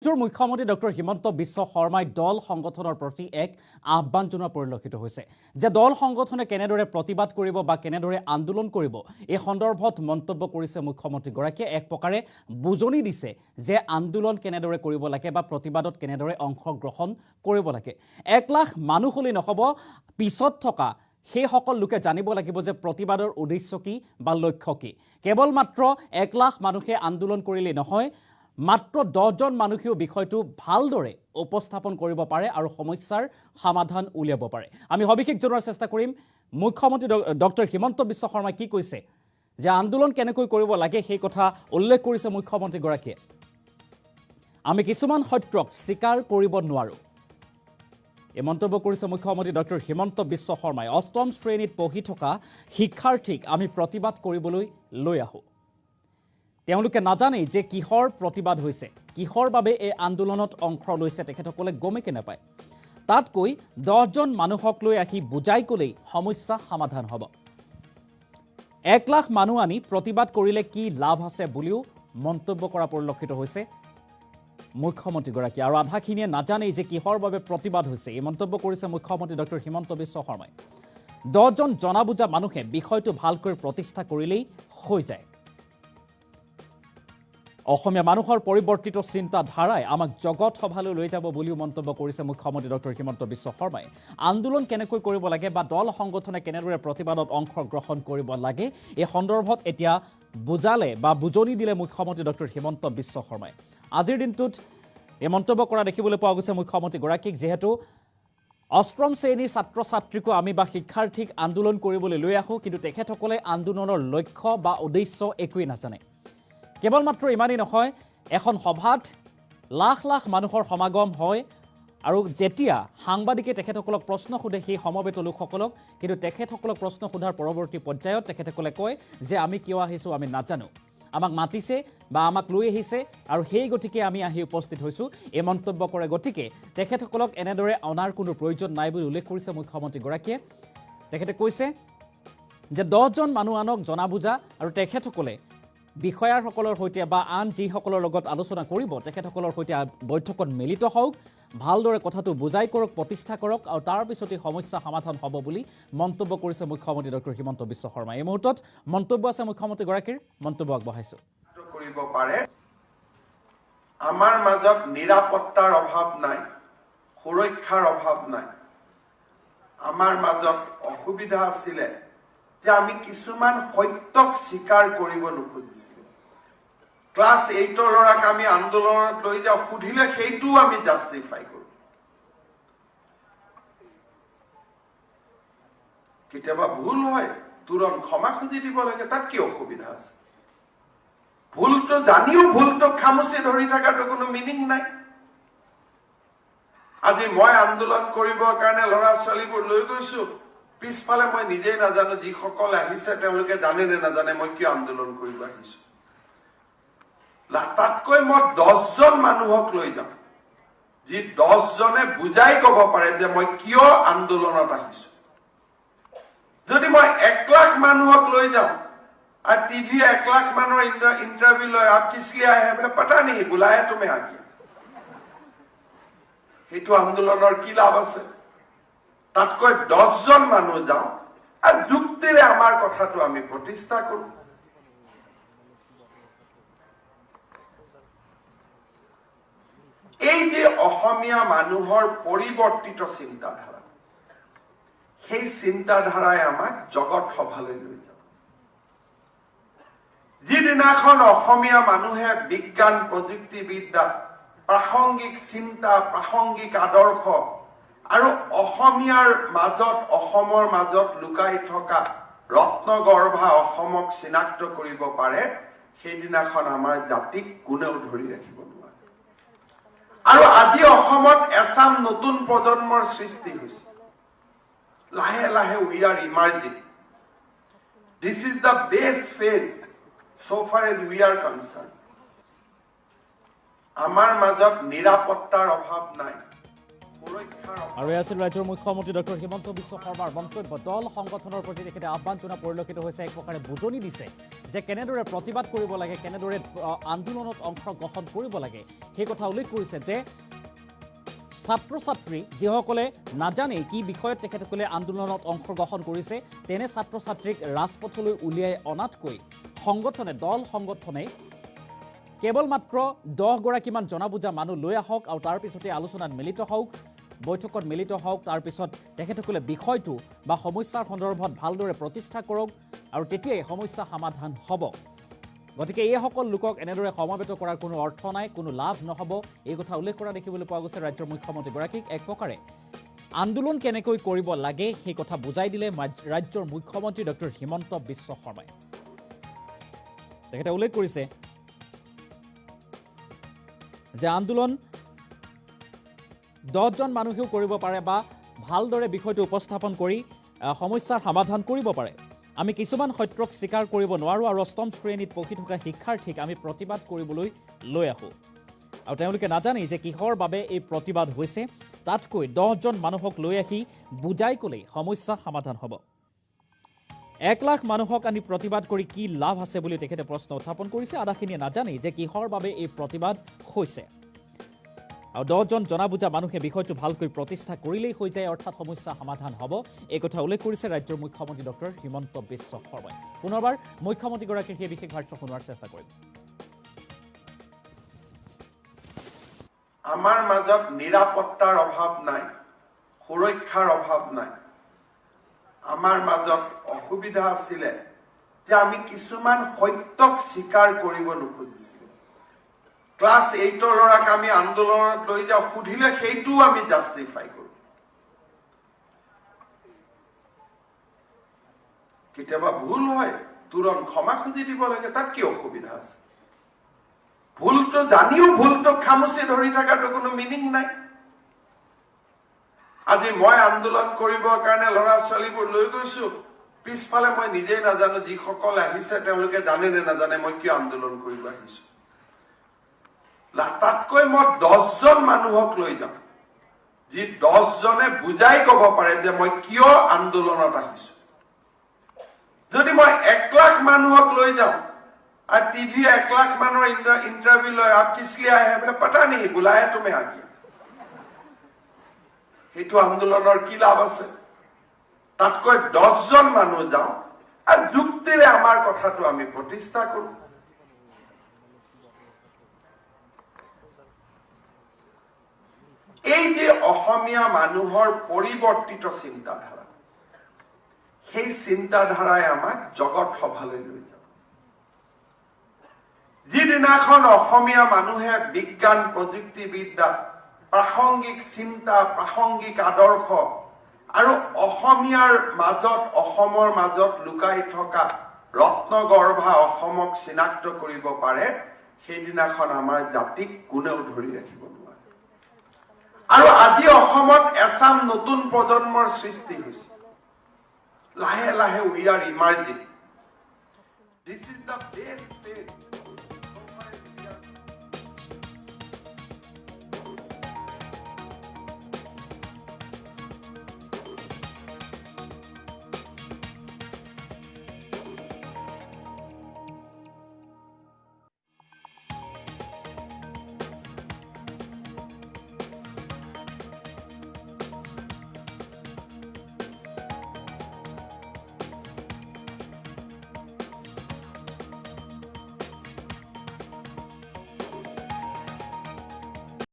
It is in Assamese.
মুখ্যমন্ত্ৰী ডক্টৰ হিমন্ত বিশ্ব শৰ্মাই দল সংগঠনৰ প্ৰতি এক আহ্বান জনোৱা পৰিলক্ষিত হৈছে যে দল সংগঠনে কেনেদৰে প্ৰতিবাদ কৰিব বা কেনেদৰে আন্দোলন কৰিব এই সন্দৰ্ভত মন্তব্য কৰিছে মুখ্যমন্ত্ৰীগৰাকীয়ে এক প্ৰকাৰে বুজনি দিছে যে আন্দোলন কেনেদৰে কৰিব লাগে বা প্ৰতিবাদত কেনেদৰে অংশগ্ৰহণ কৰিব লাগে 1 লাখ মানুহ হলে নহব পিছত থকা সেই সকল লোকে জানিব লাগিব যে প্ৰতিবাদৰ উদ্দেশ্য কি বা লক্ষ্য কি কেৱল মাত্ৰ 1 লাখ মানুহে আন্দোলন কৰিলে নহয় মাত্ৰ 10 জন মানুহেও বিষয়টো ভালদৰে উপস্থাপন কৰিব পাৰে আৰু সমস্যাৰ সমাধান উলিয়াব পাৰে আমি সবিশেষ জনোৱাৰ চেষ্টা কৰিম মুখ্যমন্ত্ৰী ডক্টৰ হিমন্ত বিশ্ব শৰ্মাই কি কৈছে যে আন্দোলন কেনেকৈ কৰিব লাগে সেই কথা উল্লেখ কৰিছে মুখ্যমন্ত্ৰী গৰাকীয়ে আমি কিছুমান সত্যক স্বীকাৰ কৰিব নোৱাৰো এই মন্তব্য কৰিছে মুখ্যমন্ত্ৰী ডক্টৰ হিমন্ত বিশ্ব শৰ্মাই অষ্টম শ্ৰেণীত পঢ়ি থকা শিক্ষাৰ্থীক আমি প্ৰতিবাদ কৰিবলৈ লৈ আহো তেওঁলোকে নাজানে যে কিহৰ প্ৰতিবাদ হৈছে কিহৰ বাবে এই আন্দোলনত অংশ লৈছে তেখেতসকলে গমেকে নাপায় তাতকৈ 10 জন মানুহক লৈ আহি বুজাই কলেই সমস্যা সমাধান হ'ব 1 লাখ মানুহ আনি প্ৰতিবাদ কৰিলে কি লাভ আছে বুলিও মন্তব্য কৰা পৰিলক্ষিত হৈছে মুখ্যমন্ত্ৰী গৰাকী আৰু আধাখিনিয়ে নাজানে যে কিহৰ বাবে প্ৰতিবাদ হৈছে এই মন্তব্য কৰিছে মুখ্যমন্ত্ৰী ডক্টৰ হিমন্ত বিশ্ব শৰ্মাই 10 জন জনাবুজা মানুহে বিষয়টো ভালকৈ প্ৰতিষ্ঠা কৰিলেই হৈ যায় অসমীয়া মানুহৰ পৰিৱৰ্তিত চিন্তাধাৰাই আমাক জগত সভালৈ লৈ যাব বুলিও মন্তব্য কৰিছে মুখ্যমন্ত্ৰী ডক্টৰ হিমন্ত বিশ্ব শৰ্মাই আন্দোলন কেনেকৈ কৰিব লাগে বা দল সংগঠনে কেনেদৰে প্ৰতিবাদত অংশগ্ৰহণ কৰিব লাগে এই সন্দৰ্ভত এতিয়া বুজালে বা বুজনি দিলে মুখ্যমন্ত্ৰী ডক্টৰ হিমন্ত বিশ্ব শৰ্মাই আজিৰ দিনটোত এই মন্তব্য কৰা দেখিবলৈ পোৱা গৈছে মুখ্যমন্ত্ৰী গৰাকীক যেহেতু অষ্টম শ্ৰেণীৰ ছাত্ৰ ছাত্ৰীকো আমি বা শিক্ষাৰ্থীক আন্দোলন কৰিবলৈ লৈ আহো কিন্তু তেখেতসকলে আন্দোলনৰ লক্ষ্য বা উদ্দেশ্য একোৱেই নাজানে কেৱল মাত্ৰ ইমানেই নহয় এখন সভাত লাখ লাখ মানুহৰ সমাগম হয় আৰু যেতিয়া সাংবাদিকে তেখেতসকলক প্ৰশ্ন সোধে সেই সমবেত লোকসকলক কিন্তু তেখেতসকলক প্ৰশ্ন সোধাৰ পৰৱৰ্তী পৰ্যায়ত তেখেতসকলে কয় যে আমি কিয় আহিছো আমি নাজানো আমাক মাতিছে বা আমাক লৈ আহিছে আৰু সেই গতিকে আমি আহি উপস্থিত হৈছো এই মন্তব্য কৰে গতিকে তেখেতসকলক এনেদৰে অনাৰ কোনো প্ৰয়োজন নাই বুলি উল্লেখ কৰিছে মুখ্যমন্ত্ৰী গৰাকীয়ে তেখেতে কৈছে যে 10 জন মানুহ আনক জনাবুজা আৰু তেখেতসকলে বিষয়াসকলৰ সৈতে বা আন যিসকলৰ লগত আলোচনা কৰিব তেখেতসকলৰ সৈতে বৈঠকত মিলিত হওক ভালদৰে কথাটো বুজাই কৰক প্ৰতিষ্ঠা কৰক আৰু তাৰ পিছতে সমস্যা সমাধান হ'ব বুলি মন্তব্য কৰিছে মুখ্যমন্ত্ৰী ডক্টৰ হিমন্ত বিশ্ব শৰ্মা এই মুহূৰ্তত মন্তব্য আছে মুখ্যমন্ত্ৰী গৰাকীৰ মন্তব্য আগবঢ়াইছো কৰিব পাৰে আমাৰ মাজত নিৰাপত্তাৰ অভাৱ নাই সুৰক্ষাৰ অভাৱ নাই আমাৰ মাজত অসুবিধা আছিল যে আমি কিছুমান সত্যক স্বীকাৰ কৰিব নোখোজিছিলো ক্লাছ 8 লৰাক আমি আন্দোলনত লৈ যাওঁ সুধিলে সেইটো আমি জাষ্টিফাই কৰো কেতিয়াবা ভুল হয় তুৰন্ত ক্ষমা খুজি দিব লাগে তাত কি অসুবিধা আছে ভুলটো জানিও ভুলটো খামুচি ধৰি থকাটো কোনো মিনিং নাই আজি মই আন্দোলন কৰিবৰ কাৰণে ল'ৰা ছোৱালীবোৰ লৈ গৈছো পিছফালে মই নিজে নাজানো যিসকল আহিছে তেওঁলোকে জানে নে নাজানে মই কিয় আন্দোলন কৰিব আহিছো তাতকৈ মই 10 জন মানুহক লৈ যাম যি 10 জনে বুজাই ক'ব পাৰে যে মই কিয় আন্দোলনত আহিছো যদি মই 1 লাখ মানুহক লৈ যাম और टीवी 1 लाख मानों इंटरव्यू लो आप किस लिए आए हैं मैं पता नहीं बुलाया तुम्हें आगे हेतु आंदोलनर की लाभ আছে তাতকৈ 10 জন মানুহ যাও আর যুক্তিৰে আমাৰ কথাটো আমি প্ৰতিষ্ঠা কৰো এই যে অসমীয়া মানুহৰ পৰিৱৰ্তিত চিন্তাধাৰা সেই চিন্তাধাৰাই আমাক জগত সভালৈ লৈ যায় যিদিনাখন অসমীয়া মানুহে বিজ্ঞান প্ৰযুক্তিবিদ্যা প্ৰাসংগিক চিন্তা প্ৰাসংগিক আদৰ্শ আৰু অসমীয়াৰ মাজত অসমৰ মাজত লুকাই থকা ৰত্নগৰ্ভা অসমক চিনাক্ত কৰিব পাৰে সেইদিনাখন আমাৰ জাতিক কোনেও ধৰি ৰাখিব নোৱাৰে আৰু আজি অসমত এছাম নতুন প্ৰজন্মৰ সৃষ্টি হৈছে লাহে লাহে we are emerging this is the best phase so far as we are concerned আমাৰ মাজত নিৰাপত্তাৰ অভাৱ নাই সুৰক্ষাৰ আৰু এয়া আছিল ৰাজ্যৰ মুখ্যমন্ত্ৰী ডক্টৰ হিমন্ত বিশ্ব শৰ্মাৰ মন্তব্য দল সংগঠনৰ প্ৰতি তেখেতে আহ্বান জনা পৰিলক্ষিত হৈছে এক প্ৰকাৰে বুজনি দিছে যে কেনেদৰে প্ৰতিবাদ কৰিব লাগে কেনেদৰে আন্দোলনত অংশগ্ৰহণ কৰিব লাগে সেই কথা উল্লেখ কৰিছে যে ছাত্ৰ ছাত্ৰী যিসকলে নাজানে কি বিষয়ত তেখেতসকলে আন্দোলনত অংশগ্ৰহণ কৰিছে তেনে ছাত্ৰ ছাত্ৰীক ৰাজপথলৈ উলিয়াই অনাতকৈ সংগঠনে দল সংগঠনে কেৱল মাত্ৰ 10 গৰাকীমান জনাবুজা মানুহ লৈ আহক আৰু তাৰ পিছতে আলোচনাত মিলিত হওক বৈঠকত মিলিত হওক তাৰ পিছত তেখেতসকলে বিষয়টো বা সমস্যাৰ সন্দৰ্ভত ভালদৰে প্ৰতিষ্ঠা কৰক আৰু তেতিয়াই সমস্যা সমাধান হ'ব গতিকে এইসকল লোকক এনেদৰে সমাবেত কৰাৰ কোনো অৰ্থ নাই কোনো লাভ নহ'ব এই কথা উল্লেখ কৰা দেখিবলৈ পোৱা গৈছে ৰাজ্যৰ মুখ্যমন্ত্ৰীগৰাকীক এক প্ৰকাৰে আন্দোলন কেনেকৈ কৰিব লাগে সেই কথা বুজাই দিলে ৰাজ্যৰ মুখ্যমন্ত্ৰী ডক্টৰ হিমন্ত বিশ্ব শৰ্মাই তেখেতে উল্লেখ কৰিছে যে আন্দোলন 10 জন মানুহেও কৰিব পাৰে বা ভালদৰে বিষয়টো উপস্থাপন কৰি সমস্যাৰ সমাধান কৰিব পাৰে আমি কিছুমান সত্যক স্বীকাৰ কৰিব নোৱাৰোঁ আৰু অষ্টম শ্ৰেণীত পঢ়ি থকা শিক্ষাৰ্থীক আমি প্ৰতিবাদ কৰিবলৈ লৈ আহোঁ আৰু তেওঁলোকে নাজানে যে কিহৰ বাবে এই প্ৰতিবাদ হৈছে তাতকৈ 10 জন মানুহক লৈ আহি বুজাই ক'লেই সমস্যা সমাধান হ'ব 1 লাখ মানুহক আনি প্ৰতিবাদ কৰি কি লাভ আছে বুলি তেখেতে প্ৰশ্ন উত্থাপন কৰিছে আদাখিনিয়ে নাজানে যে কিহৰ বাবে এই প্ৰতিবাদ হৈছে আৰু 10 জন জনাবুজা মানুহে বিষয়টো ভালকৈ প্ৰতিষ্ঠা কৰিলেই হৈ যায় অৰ্থাৎ সমস্যা সমাধান হ'ব এই কথা উল্লেখ কৰিছে ৰাজ্যৰ মুখ্যমন্ত্ৰী ডক্টৰ হিমন্ত বিশ্ব শৰ্মাই পুনৰবাৰ মুখ্যমন্ত্ৰীগৰাকীৰ সেই বিশেষ ভাষ্য শুনোৱাৰ চেষ্টা কৰিম আমাৰ মাজত নিৰাপত্তাৰ অভাৱ নাই সুৰক্ষাৰ অভাৱ নাই আমাৰ মাজত অসুবিধা আছিলে যে আমি কিছুমান সত্যক স্বীকাৰ কৰিব নোখোজিছিলোঁ ক্লাছ 8 ল'ৰাক আমি আন্দোলনত লৈ যাওঁ সুধিলে সেইটোও আমি জাষ্টিফাই কৰোঁ কেতিয়াবা ভুল হয় তুৰন্ত ক্ষমা খুজি দিব লাগে তাত কি অসুবিধা আছে ভুলটো জানিও ভুলটো খামুচি ধৰি থকাটো কোনো মিনিং নাই আজি মই আন্দোলন কৰিবৰ কাৰণে ল'ৰা ছোৱালীবোৰ লৈ গৈছো পিছফালে মই নিজেই নাজানো যিসকল আহিছে তেওঁলোকে জানে নে নাজানে মই কিয় আন্দোলন কৰিব আহিছো তাতকৈ মই 10 জন মানুহক লৈ যাম যি 10 জনে বুজাই ক'ব পাৰে যে মই কিয় আন্দোলনত আহিছো যদি মই 1 লাখ মানুহক লৈ যাম और टीवी 1 लाख मानों इंटरव्यू लो आप किस लिए आए हैं पता नहीं बुलाया तुम्हें आ गया हेतु आंदोलনৰ কি লাভ আছে তাতকৈ 10 জন মানুহ যাও আৰু যুক্তিৰে আমাৰ কথাটো আমি প্ৰতিষ্ঠা কৰো এই যে অসমীয়া মানুহৰ পৰিৱৰ্তিত চিন্তাধাৰা সেই চিন্তাধাৰাই আমাক জগত সভালৈ লৈ যায় যিদিনাখন অসমীয়া মানুহে বিজ্ঞান প্ৰযুক্তিবিদ্যা প্ৰাসংগিক চিন্তা প্ৰাসংগিক আদৰ্শ আৰু অসমীয়াৰ মাজত অসমৰ মাজত লুকাই থকা ৰত্নগৰ্ভা অসমক চিনাক্ত কৰিব পাৰে সেইদিনাখন আমাৰ জাতিক কোনেও ধৰি ৰাখিব নোৱাৰে আৰু আজি অসমত এছাম নতুন প্ৰজন্মৰ সৃষ্টি হৈছে লাহে লাহে we are emerging this is the best